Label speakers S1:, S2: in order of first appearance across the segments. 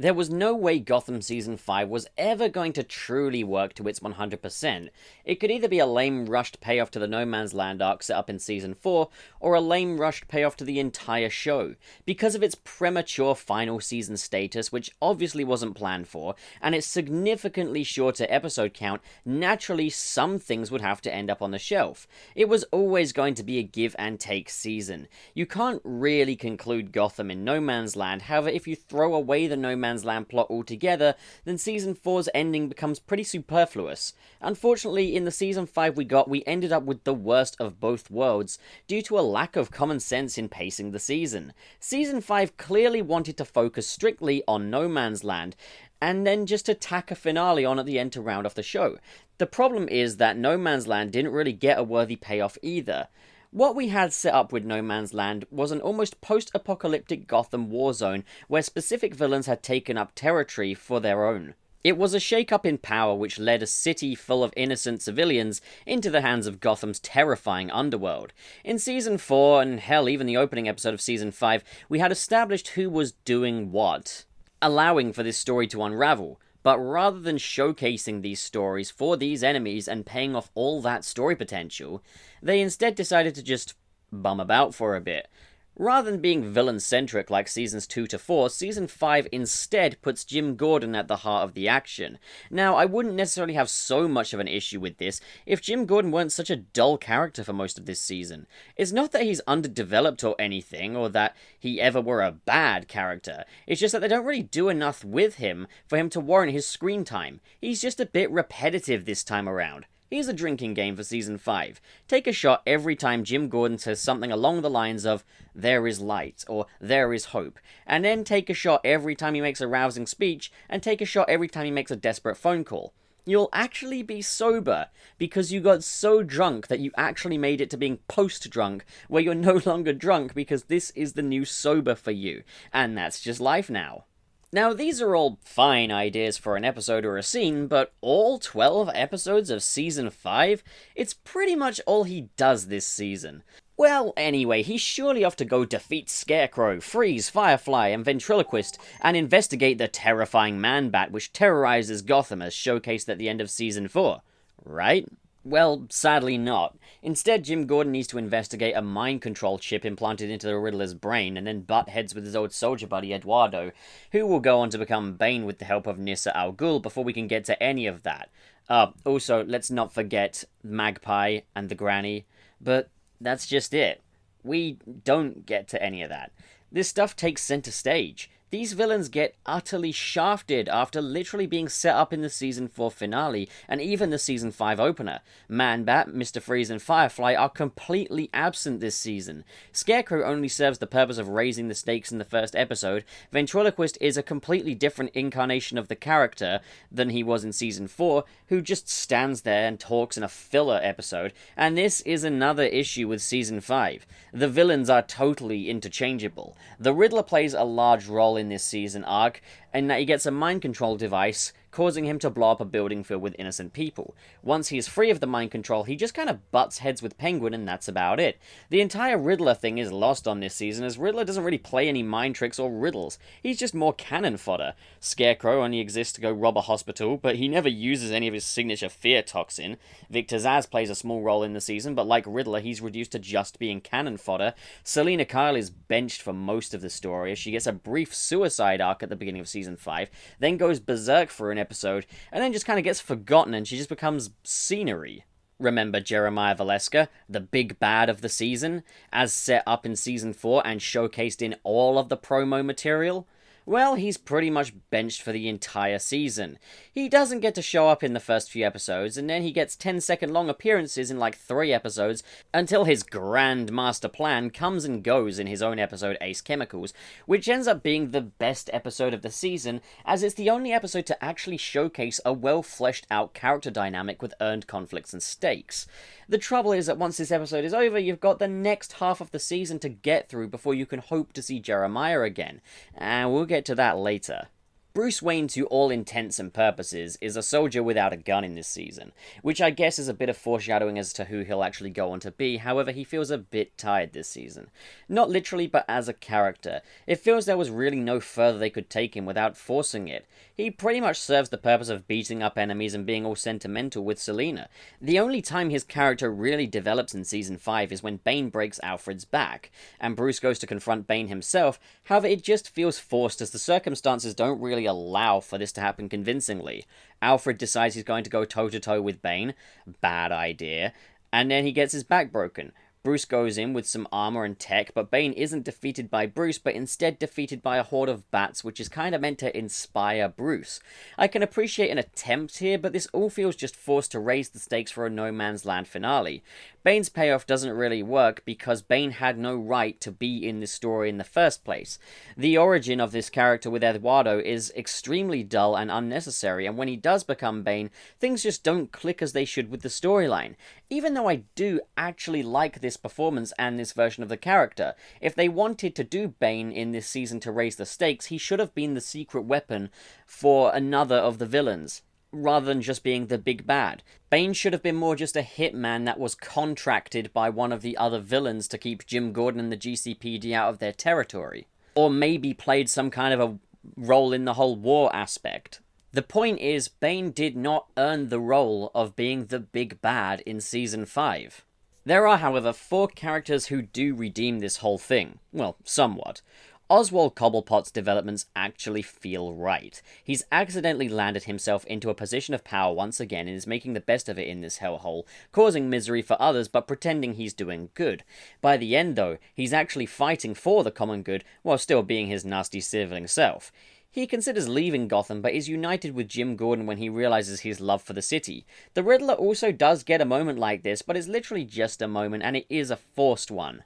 S1: There was no way Gotham Season 5 was ever going to truly work to its 100%. It could either be a lame rushed payoff to the No Man's Land arc set up in Season 4, or a lame rushed payoff to the entire show, because of its premature final season status, which obviously wasn't planned for, and its significantly shorter episode count. Naturally some things would have to end up on the shelf. It was always going to be a give and take season. You can't really conclude Gotham in No Man's Land, however if you throw away the No Man's Land plot altogether, then Season 4's ending becomes pretty superfluous. Unfortunately, in the Season 5 we ended up with the worst of both worlds, due to a lack of common sense in pacing the season. Season 5 clearly wanted to focus strictly on No Man's Land, and then just to tack a finale on at the end to round off the show. The problem is that No Man's Land didn't really get a worthy payoff either. What we had set up with No Man's Land was an almost post-apocalyptic Gotham war zone where specific villains had taken up territory for their own. It was a shake-up in power which led a city full of innocent civilians into the hands of Gotham's terrifying underworld. In Season 4, and hell, even the opening episode of Season 5, we had established who was doing what, allowing for this story to unravel. But rather than showcasing these stories for these enemies and paying off all that story potential, they instead decided to just bum about for a bit. Rather than being villain-centric like Seasons 2 to 4, Season 5 instead puts Jim Gordon at the heart of the action. Now, I wouldn't necessarily have so much of an issue with this if Jim Gordon weren't such a dull character for most of this season. It's not that he's underdeveloped or anything, or that he ever were a bad character. It's just that they don't really do enough with him for him to warrant his screen time. He's just a bit repetitive this time around. Here's a drinking game for Season 5. Take a shot every time Jim Gordon says something along the lines of, "There is light," or "There is hope," and then take a shot every time he makes a rousing speech, and take a shot every time he makes a desperate phone call. You'll actually be sober, because you got so drunk that you actually made it to being post-drunk, where you're no longer drunk because this is the new sober for you, and that's just life now. Now, these are all fine ideas for an episode or a scene, but all 12 episodes of Season 5? It's pretty much all he does this season. Well, anyway, he's surely off to go defeat Scarecrow, Freeze, Firefly, and Ventriloquist, and investigate the terrifying Man-Bat which terrorizes Gotham as showcased at the end of Season 4. Right? Well, sadly not. Instead, Jim Gordon needs to investigate a mind control chip implanted into the Riddler's brain, and then butt heads with his old soldier buddy Eduardo, who will go on to become Bane with the help of Nyssa Al Ghul before we can get to any of that. Also, let's not forget Magpie and the Granny, but that's just it. We don't get to any of that. This stuff takes center stage. These villains get utterly shafted after literally being set up in the Season 4 finale, and even the Season 5 opener. Man-Bat, Mr. Freeze, and Firefly are completely absent this season. Scarecrow only serves the purpose of raising the stakes in the first episode. Ventriloquist is a completely different incarnation of the character than he was in Season 4, who just stands there and talks in a filler episode, and this is another issue with Season 5. The villains are totally interchangeable. The Riddler plays a large role in this season arc, and that he gets a mind control device causing him to blow up a building filled with innocent people. Once he is free of the mind control, he just kind of butts heads with Penguin, and that's about it. The entire Riddler thing is lost on this season, as Riddler doesn't really play any mind tricks or riddles. He's just more cannon fodder. Scarecrow only exists to go rob a hospital, but he never uses any of his signature fear toxin. Victor Zsasz plays a small role in the season, but like Riddler, he's reduced to just being cannon fodder. Selina Kyle is benched for most of the story, as she gets a brief suicide arc at the beginning of Season 5, then goes berserk for an episode, and then just kind of gets forgotten and she just becomes scenery. Remember Jeremiah Valeska, the big bad of the season, as set up in Season 4 and showcased in all of the promo material? Well, he's pretty much benched for the entire season. He doesn't get to show up in the first few episodes, and then he gets 10-second long appearances in like 3 episodes, until his grand master plan comes and goes in his own episode Ace Chemicals, which ends up being the best episode of the season, as it's the only episode to actually showcase a well-fleshed out character dynamic with earned conflicts and stakes. The trouble is that once this episode is over, you've got the next half of the season to get through before you can hope to see Jeremiah again, and we'll get to that later. Bruce Wayne, to all intents and purposes, is a soldier without a gun in this season, which I guess is a bit of foreshadowing as to who he'll actually go on to be. However, he feels a bit tired this season. Not literally, but as a character. It feels there was really no further they could take him without forcing it. He pretty much serves the purpose of beating up enemies and being all sentimental with Selina. The only time his character really develops in Season 5 is when Bane breaks Alfred's back, and Bruce goes to confront Bane himself. However, it just feels forced as the circumstances don't really allow for this to happen convincingly. Alfred decides he's going to go toe-to-toe with Bane. Bad idea. And then he gets his back broken. Bruce goes in with some armor and tech, but Bane isn't defeated by Bruce, but instead defeated by a horde of bats, which is kind of meant to inspire Bruce. I can appreciate an attempt here, but this all feels just forced to raise the stakes for a No Man's Land finale. Bane's payoff doesn't really work because Bane had no right to be in this story in the first place. The origin of this character with Eduardo is extremely dull and unnecessary, and when he does become Bane, things just don't click as they should with the storyline. Even though I do actually like this performance and this version of the character, if they wanted to do Bane in this season to raise the stakes, he should have been the secret weapon for another of the villains, rather than just being the big bad. Bane should have been more just a hitman that was contracted by one of the other villains to keep Jim Gordon and the GCPD out of their territory. Or maybe played some kind of a role in the whole war aspect. The point is, Bane did not earn the role of being the big bad in Season 5. There are, however, 4 characters who do redeem this whole thing. Well, somewhat. Oswald Cobblepot's developments actually feel right. He's accidentally landed himself into a position of power once again and is making the best of it in this hellhole, causing misery for others but pretending he's doing good. By the end, though, he's actually fighting for the common good while still being his nasty sibling self. He considers leaving Gotham, but is united with Jim Gordon when he realizes his love for the city. The Riddler also does get a moment like this, but it's literally just a moment, and it is a forced one.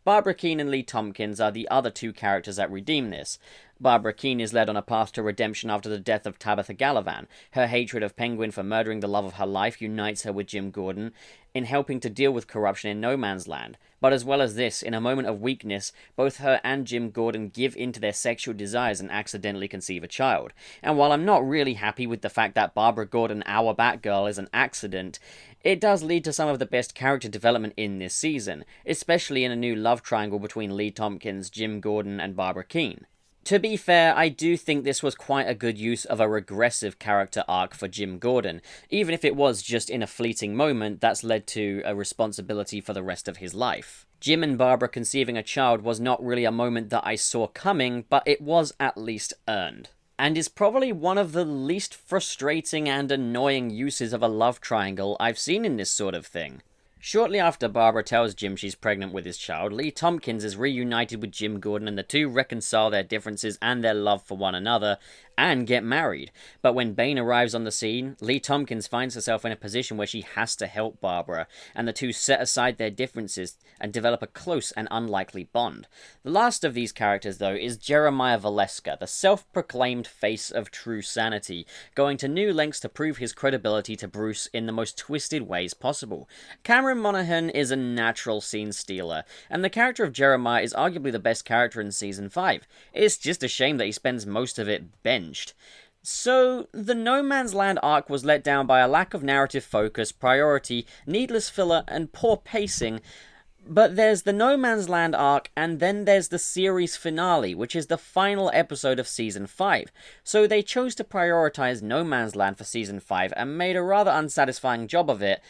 S1: Barbara Keene and Lee Tompkins are the other 2 characters that redeem this. Barbara Keene is led on a path to redemption after the death of Tabitha Gallivan. Her hatred of Penguin for murdering the love of her life unites her with Jim Gordon in helping to deal with corruption in No Man's Land. But as well as this, in a moment of weakness, both her and Jim Gordon give in to their sexual desires and accidentally conceive a child. And while I'm not really happy with the fact that Barbara Gordon, our Batgirl, is an accident, it does lead to some of the best character development in this season, especially in a new love triangle between Lee Tompkins, Jim Gordon, and Barbara Keene. To be fair, I do think this was quite a good use of a regressive character arc for Jim Gordon, even if it was just in a fleeting moment that's led to a responsibility for the rest of his life. Jim and Barbara conceiving a child was not really a moment that I saw coming, but it was at least earned. And is probably one of the least frustrating and annoying uses of a love triangle I've seen in this sort of thing. Shortly after Barbara tells Jim she's pregnant with his child, Lee Tompkins is reunited with Jim Gordon and the 2 reconcile their differences and their love for one another, and get married. But when Bane arrives on the scene, Lee Tompkins finds herself in a position where she has to help Barbara, and the 2 set aside their differences and develop a close and unlikely bond. The last of these characters, though, is Jeremiah Valeska, the self-proclaimed face of true sanity, going to new lengths to prove his credibility to Bruce in the most twisted ways possible. Cameron Monaghan is a natural scene stealer, and the character of Jeremiah is arguably the best character in Season 5. It's just a shame that he spends most of it benched. So, the No Man's Land arc was let down by a lack of narrative focus, priority, needless filler, and poor pacing. But there's the No Man's Land arc, and then there's the series finale, which is the final episode of Season 5. So they chose to prioritize No Man's Land for Season 5 and made a rather unsatisfying job of it,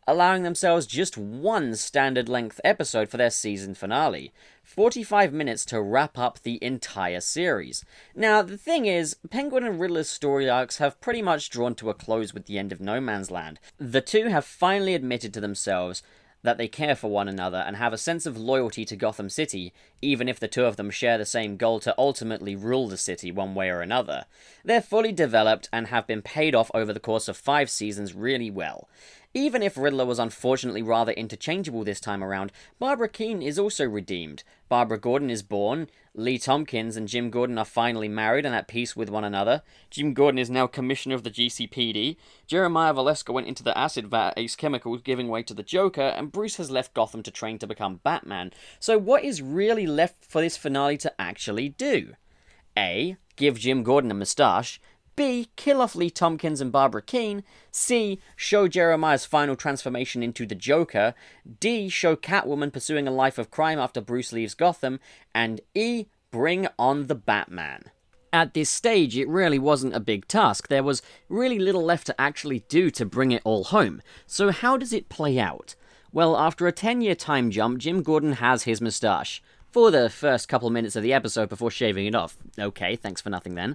S1: allowing themselves just one standard-length episode for their season finale. 45 minutes to wrap up the entire series. Now, the thing is, Penguin and Riddler's story arcs have pretty much drawn to a close with the end of No Man's Land. The 2 have finally admitted to themselves that they care for one another and have a sense of loyalty to Gotham City, even if the 2 of them share the same goal to ultimately rule the city one way or another. They're fully developed and have been paid off over the course of 5 seasons really well. Even if Riddler was unfortunately rather interchangeable this time around, Barbara Keene is also redeemed. Barbara Gordon is born, Lee Tompkins and Jim Gordon are finally married and at peace with one another, Jim Gordon is now commissioner of the GCPD, Jeremiah Valeska went into the acid vat Ace Chemicals giving way to the Joker, and Bruce has left Gotham to train to become Batman. So what is really left for this finale to actually do? A. Give Jim Gordon a moustache. B. Kill off Lee Tompkins and Barbara Keane. C. Show Jeremiah's final transformation into the Joker. D. Show Catwoman pursuing a life of crime after Bruce leaves Gotham. And E. Bring on the Batman. At this stage, it really wasn't a big task. There was really little left to actually do to bring it all home. So how does it play out? Well, after a 10-year time jump, Jim Gordon has his moustache. For the first couple minutes of the episode before shaving it off. Okay, thanks for nothing then.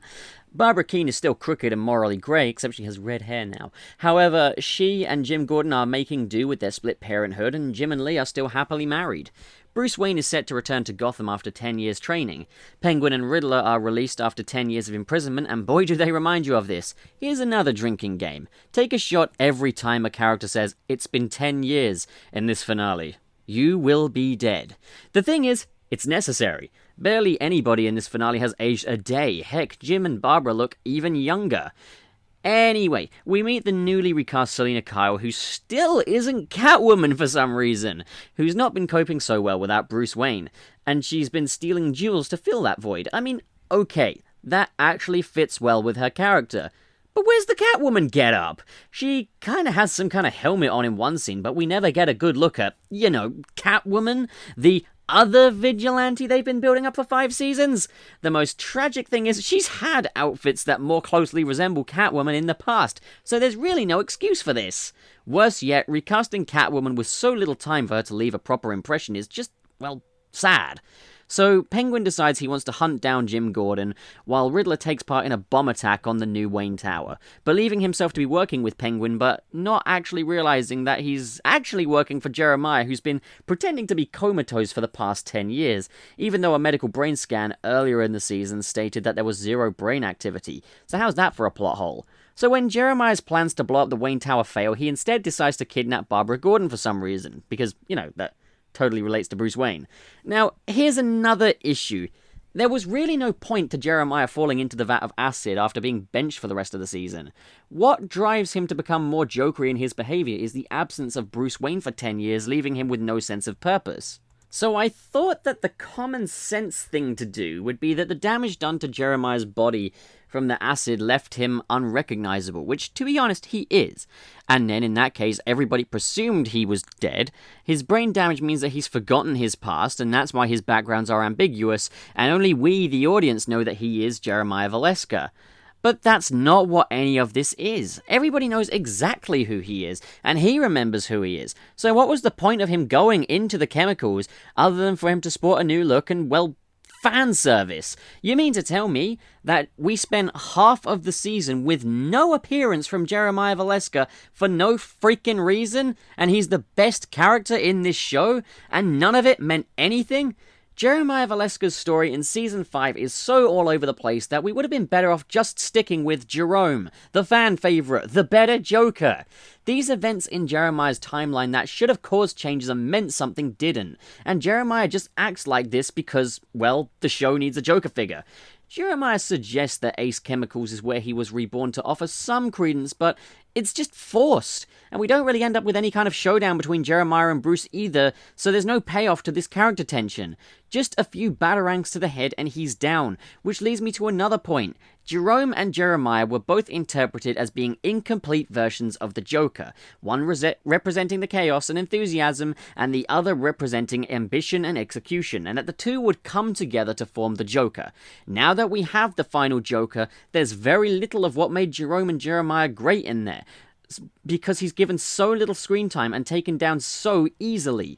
S1: Barbara Keane is still crooked and morally grey, except she has red hair now. However, she and Jim Gordon are making do with their split parenthood, and Jim and Lee are still happily married. Bruce Wayne is set to return to Gotham after 10 years training. Penguin and Riddler are released after 10 years of imprisonment, and boy do they remind you of this. Here's another drinking game. Take a shot every time a character says, "It's been 10 years" in this finale. You will be dead. The thing is, it's necessary. Barely anybody in this finale has aged a day. Heck, Jim and Barbara look even younger. Anyway, we meet the newly recast Selina Kyle, who still isn't Catwoman for some reason, who's not been coping so well without Bruce Wayne, and she's been stealing jewels to fill that void. I mean, okay, that actually fits well with her character. But where's the Catwoman get-up? She kinda has some kind of helmet on in one scene, but we never get a good look at, Catwoman, the other vigilante they've been building up for 5 seasons. The most tragic thing is she's had outfits that more closely resemble Catwoman in the past, so there's really no excuse for this. Worse yet, recasting Catwoman with so little time for her to leave a proper impression is just, well, sad. So Penguin decides he wants to hunt down Jim Gordon, while Riddler takes part in a bomb attack on the new Wayne Tower, believing himself to be working with Penguin, but not actually realizing that he's actually working for Jeremiah, who's been pretending to be comatose for the past 10 years, even though a medical brain scan earlier in the season stated that there was 0 brain activity. So how's that for a plot hole? So when Jeremiah's plans to blow up the Wayne Tower fail, he instead decides to kidnap Barbara Gordon for some reason, because, that totally relates to Bruce Wayne. Now, here's another issue. There was really no point to Jeremiah falling into the vat of acid after being benched for the rest of the season. What drives him to become more jokery in his behavior is the absence of Bruce Wayne for 10 years, leaving him with no sense of purpose. So I thought that the common sense thing to do would be that the damage done to Jeremiah's body from the acid left him unrecognizable, which, to be honest, he is. And then, in that case, everybody presumed he was dead. His brain damage means that he's forgotten his past, and that's why his backgrounds are ambiguous, and only we, the audience, know that he is Jeremiah Valeska. But that's not what any of this is. Everybody knows exactly who he is, and he remembers who he is. So what was the point of him going into the chemicals, other than for him to sport a new look and, well, fan service? You mean to tell me that we spent half of the season with no appearance from Jeremiah Valeska for no freaking reason, and he's the best character in this show, and none of it meant anything? Jeremiah Valeska's story in Season 5 is so all over the place that we would have been better off just sticking with Jerome, the fan favourite, the better Joker. These events in Jeremiah's timeline that should have caused changes and meant something didn't, and Jeremiah just acts like this because, well, the show needs a Joker figure. Jeremiah suggests that Ace Chemicals is where he was reborn to offer some credence, but it's just forced, and we don't really end up with any kind of showdown between Jeremiah and Bruce either, so there's no payoff to this character tension. Just a few batarangs to the head and he's down, which leads me to another point. Jerome and Jeremiah were both interpreted as being incomplete versions of the Joker, one representing the chaos and enthusiasm, and the other representing ambition and execution, and that the two would come together to form the Joker. Now that we have the final Joker, there's very little of what made Jerome and Jeremiah great in there, because he's given so little screen time and taken down so easily.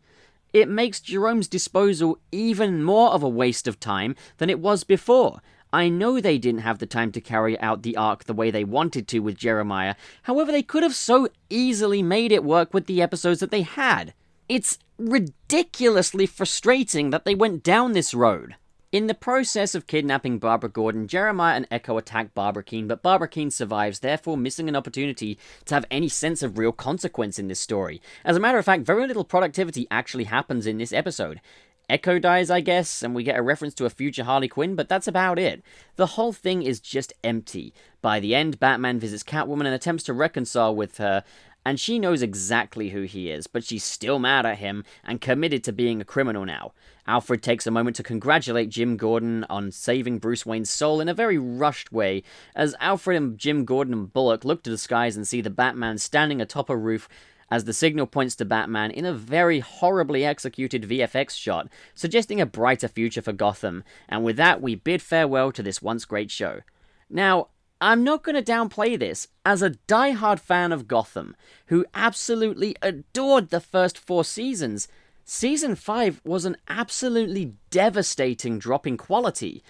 S1: It makes Jerome's disposal even more of a waste of time than it was before. I know they didn't have the time to carry out the arc the way they wanted to with Jeremiah, however they could have so easily made it work with the episodes that they had. It's ridiculously frustrating that they went down this road. In the process of kidnapping Barbara Gordon, Jeremiah and Echo attack Barbara Keane, but Barbara Keane survives, therefore missing an opportunity to have any sense of real consequence in this story. As a matter of fact, very little productivity actually happens in this episode. Echo dies, I guess, and we get a reference to a future Harley Quinn, but that's about it. The whole thing is just empty. By the end, Batman visits Catwoman and attempts to reconcile with her, and she knows exactly who he is, but she's still mad at him and committed to being a criminal now. Alfred takes a moment to congratulate Jim Gordon on saving Bruce Wayne's soul in a very rushed way, as Alfred and Jim Gordon and Bullock look to the skies and see the Batman standing atop a roof as the signal points to Batman in a very horribly executed VFX shot, suggesting a brighter future for Gotham, and with that we bid farewell to this once great show. Now, I'm not going to downplay this. As a die-hard fan of Gotham, who absolutely adored the first 4 seasons, Season 5 was an absolutely devastating drop in quality.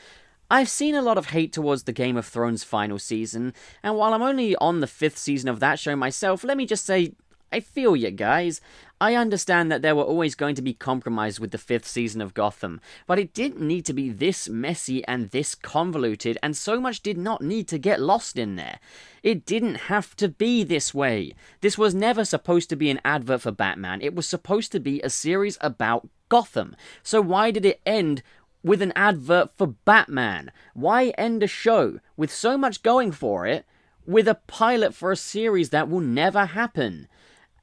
S1: I've seen a lot of hate towards the Game of Thrones final season, and while I'm only on the 5th season of that show myself, let me just say, I feel you guys. I understand that there were always going to be compromise with the 5th season of Gotham, but it didn't need to be this messy and this convoluted, and so much did not need to get lost in there. It didn't have to be this way. This was never supposed to be an advert for Batman. It was supposed to be a series about Gotham. So why did it end with an advert for Batman? Why end a show with so much going for it with a pilot for a series that will never happen?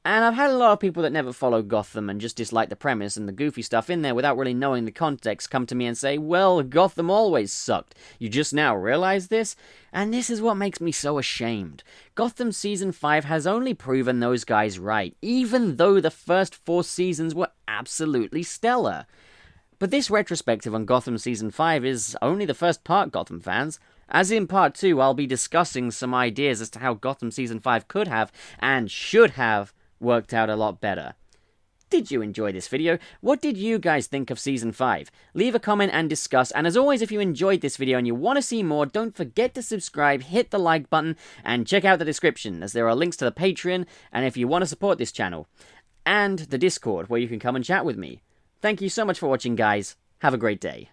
S1: And I've had a lot of people that never follow Gotham and just dislike the premise and the goofy stuff in there without really knowing the context come to me and say, well, Gotham always sucked. You just now realize this? And this is what makes me so ashamed. Gotham Season 5 has only proven those guys right, even though the first 4 seasons were absolutely stellar. But this retrospective on Gotham Season 5 is only the first part, Gotham fans. As in Part 2, I'll be discussing some ideas as to how Gotham Season 5 could have, and should have, worked out a lot better. Did you enjoy this video? What did you guys think of Season 5? Leave a comment and discuss, and as always, if you enjoyed this video and you want to see more, don't forget to subscribe, hit the like button, and check out the description, as there are links to the Patreon, and if you want to support this channel, and the Discord, where you can come and chat with me. Thank you so much for watching, guys. Have a great day.